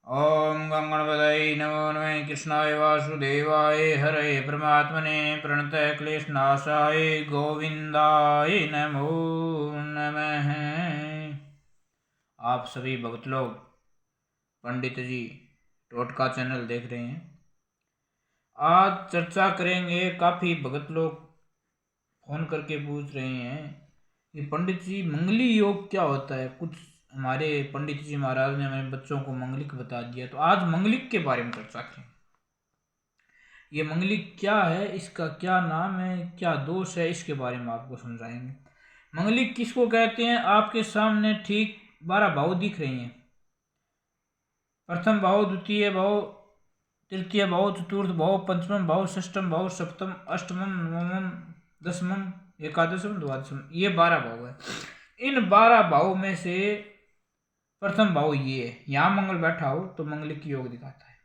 ओम गंगणपतये नमो नमः कृष्णाय वासुदेवाय हरे परमात्मने प्रणतः क्लेशनाशाय गोविंदाय नमो नमः। आप सभी भक्त लोग पंडित जी टोटका चैनल देख रहे हैं। आज चर्चा करेंगे। काफ़ी भक्त लोग फ़ोन करके पूछ रहे हैं कि पंडित जी मंगली योग क्या होता है। कुछ हमारे पंडित जी महाराज ने हमारे बच्चों को मंगलिक बता दिया, तो आज मंगलिक के बारे में चर्चा करें। ये मंगलिक क्या है, इसका क्या नाम है, क्या दोष है, इसके बारे में आपको समझाएंगे। मंगलिक किसको कहते हैं? आपके सामने ठीक 12 भाव दिख रहे हैं। प्रथम भाव, द्वितीय भाव, तृतीय भाव, चतुर्थ भाव, पंचम भाव, षष्ठम भाव, सप्तम, अष्टमम, नवमम, दसमम, एकादशम, द्वादशम, ये 12 भाव है। इन 12 भाव में से प्रथम भाव ये है। यहाँ मंगल बैठा हो तो मंगलिक योग दिखाता है।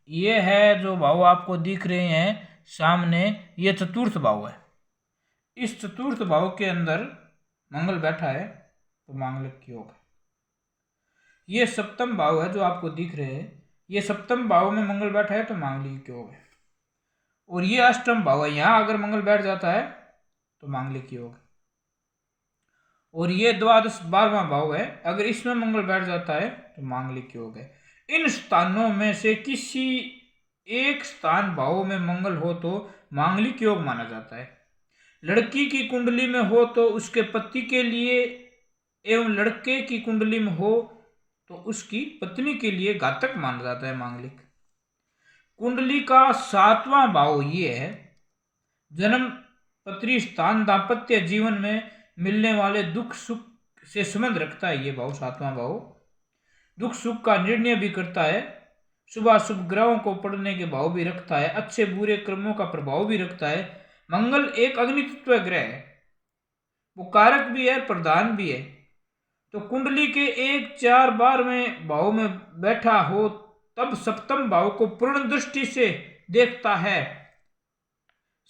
ये है जो भाव आपको दिख रहे हैं सामने, ये चतुर्थ भाव है। इस चतुर्थ भाव के अंदर मंगल बैठा है तो मांगलिक योग है। ये सप्तम भाव है जो आपको दिख रहे हैं, ये सप्तम भाव में मंगल बैठा है तो मांगलिक योग है। और ये अष्टम भाव है, यहाँ अगर मंगल बैठ जाता है तो मांगलिक योग है। और ये द्वादश 12वां भाव है, अगर इसमें मंगल बैठ जाता है तो मांगलिक योग है। इन स्थानों में से किसी एक स्थान भाव में मंगल हो तो मांगलिक योग माना जाता है। लड़की की कुंडली में हो तो उसके पति के लिए, एवं लड़के की कुंडली में हो तो उसकी पत्नी के लिए घातक माना जाता है मांगलिक। कुंडली का 7वां भाव ये है, जन्म पत्री स्थान, दाम्पत्य जीवन में मिलने वाले दुख सुख से संबंध रखता है। ये भाव 7वां भाव दुख सुख का निर्णय भी करता है। शुभ अशुभ ग्रहों को पढ़ने के भाव भी रखता है। अच्छे बुरे कर्मों का प्रभाव भी रखता है। मंगल एक अग्नि तत्व ग्रह है, वो कारक भी है, प्रधान भी है। तो कुंडली के 1, 4, 12वें भाव में बैठा हो तब सप्तम भाव को पूर्ण दृष्टि से देखता है।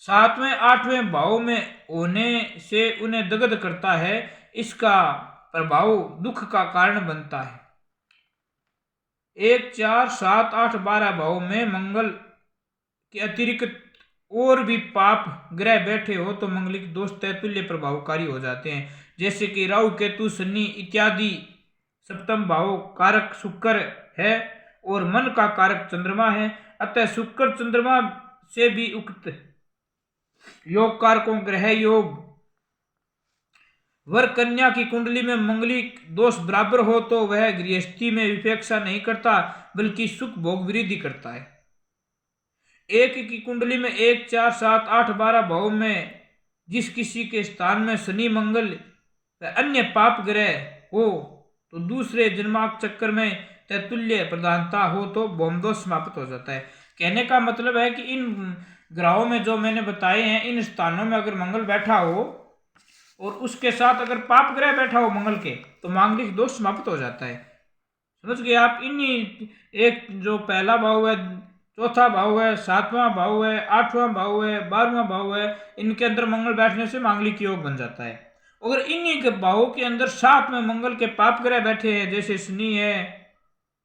7वें 8वें भाव में होने से उन्हें दग्ध करता है। इसका प्रभाव दुख का कारण बनता है। 1, 4, 7, 8, 12 भाव में मंगल के अतिरिक्त और भी पाप ग्रह बैठे हो तो मंगलिक दोष तैतुल्य प्रभावकारी हो जाते हैं। जैसे कि राहु, केतु, शनि इत्यादि। सप्तम भाव कारक शुक्र है और मन का कारक चंद्रमा है। अतः शुक्र चंद्रमा से भी उक्त योग कारकों ग्रह योग। वर कन्या की कुंडली में मंगलिक दोष बराबर हो तो वह गृहस्थी में विपेक्षा नहीं करता बल्कि सुख भोग वृद्धि करता है। एक की कुंडली में 1, 4, 7, 8, 12 भाव में जिस किसी के स्थान में शनि, मंगल व अन्य पाप ग्रह हो तो दूसरे जन्माक चक्कर में तैतुल्य प्रधानता हो तो भौमदोष समाप्त हो जाता है। कहने का मतलब है कि इन ग्रहों में जो मैंने बताए हैं, इन स्थानों में अगर मंगल बैठा हो और उसके साथ अगर पाप ग्रह बैठा हो मंगल के, तो मांगलिक दोष समाप्त हो जाता है। समझ गए आप? इन्हीं एक जो पहला भाव है, चौथा भाव है, 7वां भाव है, 8वां भाव है, 12वां भाव है, इनके अंदर मंगल बैठने से मांगलिक योग बन जाता है। अगर इन्हीं के भावों के अंदर साथ में मंगल के पाप ग्रह बैठे हैं, जैसे शनि है,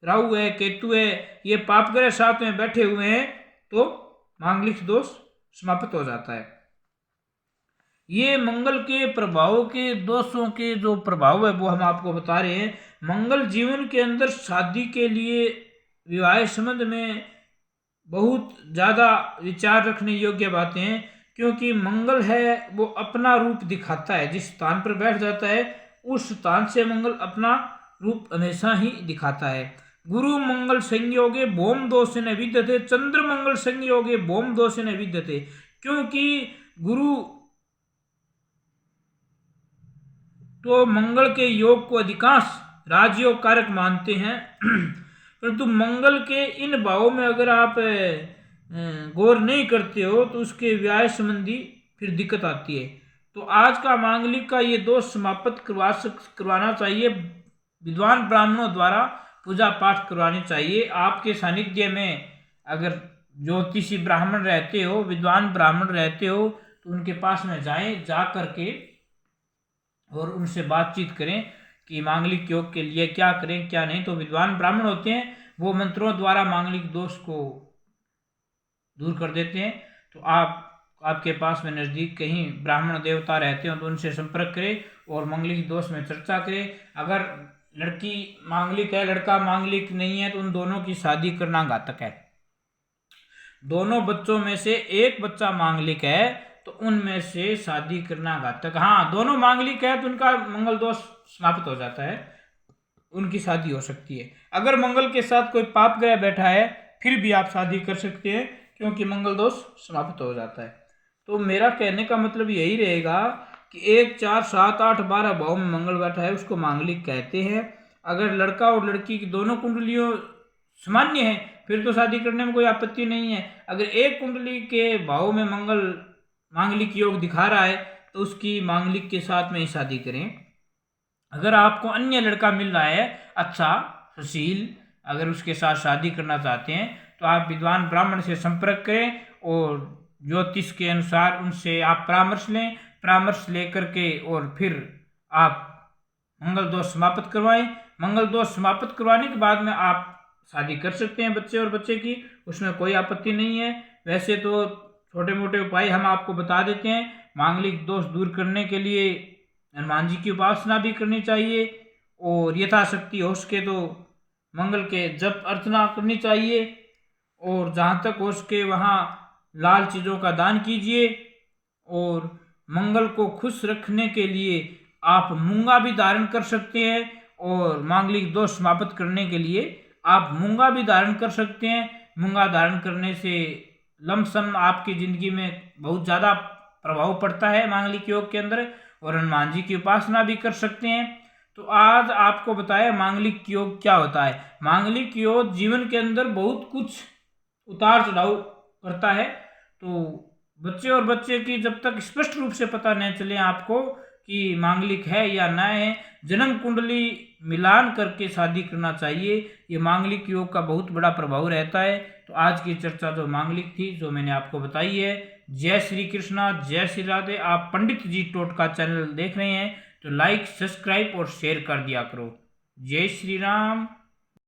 राहु है, केतु है, ये पाप ग्रह साथ में बैठे हुए हैं तो मांगलिक दोष समाप्त हो जाता है। ये मंगल के प्रभाव के दोषों के जो प्रभाव है वो हम आपको बता रहे हैं। मंगल जीवन के अंदर शादी के लिए, विवाह संबंध में बहुत ज़्यादा विचार रखने योग्य बातें हैं, क्योंकि मंगल है वो अपना रूप दिखाता है। जिस स्थान पर बैठ जाता है उस स्थान से मंगल अपना रूप हमेशा ही दिखाता है। गुरु मंगल संयोगे भौम दोषेन विद्यते, चंद्र मंगल संयोगे भौम दोषेन विद्यते। क्योंकि गुरु तो मंगल के योग को अधिकांश राजयोग कारक मानते हैं परंतु मंगल के इन भावों में अगर आप गौर नहीं करते हो तो उसके व्याय संबंधी फिर दिक्कत आती है। तो आज का मांगलिक का ये दोष समाप्त करवाना चाहिए। विद्वान ब्राह्मणों द्वारा पूजा पाठ करवानी चाहिए। आपके सानिध्य में अगर ज्योतिषी ब्राह्मण रहते हो, विद्वान ब्राह्मण रहते हो, तो उनके पास में जाएं, जा करके और उनसे बातचीत करें कि मांगलिक योग के लिए क्या करें क्या नहीं। तो विद्वान ब्राह्मण होते हैं, वो मंत्रों द्वारा मांगलिक दोष को दूर कर देते हैं। तो आपके पास में नज़दीक कहीं ब्राह्मण देवता रहते हो तो उनसे संपर्क करें और मांगलिक दोष में चर्चा करें। अगर लड़की मांगलिक है, लड़का मांगलिक नहीं है, तो उन दोनों की शादी करना घातक है। दोनों बच्चों में से एक बच्चा मांगलिक है तो उनमें से शादी करना घातक। हाँ, दोनों मांगलिक है तो उनका मंगल दोष समाप्त हो जाता है, उनकी शादी हो सकती है। अगर मंगल के साथ कोई पाप ग्रह बैठा है फिर भी आप शादी कर सकते हैं, क्योंकि मंगल दोष समाप्त हो जाता है। तो मेरा कहने का मतलब यही रहेगा कि 1, 4, 7, 8, 12 भाव में मंगल बैठा है उसको मांगलिक कहते हैं। अगर लड़का और लड़की की दोनों कुंडलियों सामान्य है फिर तो शादी करने में कोई आपत्ति नहीं है। अगर एक कुंडली के भाव में मंगल मांगलिक योग दिखा रहा है तो उसकी मांगलिक के साथ में ही शादी करें। अगर आपको अन्य लड़का मिल रहा है अच्छा सुशील, अगर उसके साथ शादी करना चाहते हैं तो आप विद्वान ब्राह्मण से संपर्क करें और ज्योतिष के अनुसार उनसे आप परामर्श लें। परामर्श लेकर के और फिर आप मंगल दोष समाप्त करवाएं। मंगल दोष समाप्त करवाने के बाद में आप शादी कर सकते हैं बच्चे और बच्चे की, उसमें कोई आपत्ति नहीं है। वैसे तो छोटे मोटे उपाय हम आपको बता देते हैं। मांगलिक दोष दूर करने के लिए हनुमान जी की उपासना भी करनी चाहिए और यथाशक्ति हो सके तो मंगल के जप अर्चना करनी चाहिए, और जहाँ तक हो सके वहाँ लाल चीज़ों का दान कीजिए। और मंगल को खुश रखने के लिए आप मूंगा भी धारण कर सकते हैं, और मांगलिक दोष समाप्त करने के लिए आप मूंगा भी धारण कर सकते हैं। मूंगा धारण करने से लमसम आपकी ज़िंदगी में बहुत ज़्यादा प्रभाव पड़ता है मांगलिक योग के अंदर, और हनुमान जी की उपासना भी कर सकते हैं। तो आज आपको बताया मांगलिक योग क्या होता है। मांगलिक योग जीवन के अंदर बहुत कुछ उतार चढ़ाव करता है। तो बच्चे और बच्चे की जब तक स्पष्ट रूप से पता नहीं चले आपको कि मांगलिक है या न है, जन्म कुंडली मिलान करके शादी करना चाहिए। ये मांगलिक योग का बहुत बड़ा प्रभाव रहता है। तो आज की चर्चा जो मांगलिक थी जो मैंने आपको बताई है। जय श्री कृष्णा, जय श्री राधे। आप पंडित जी टोटका चैनल देख रहे हैं तो लाइक, सब्सक्राइब और शेयर कर दिया करो। जय श्री राम।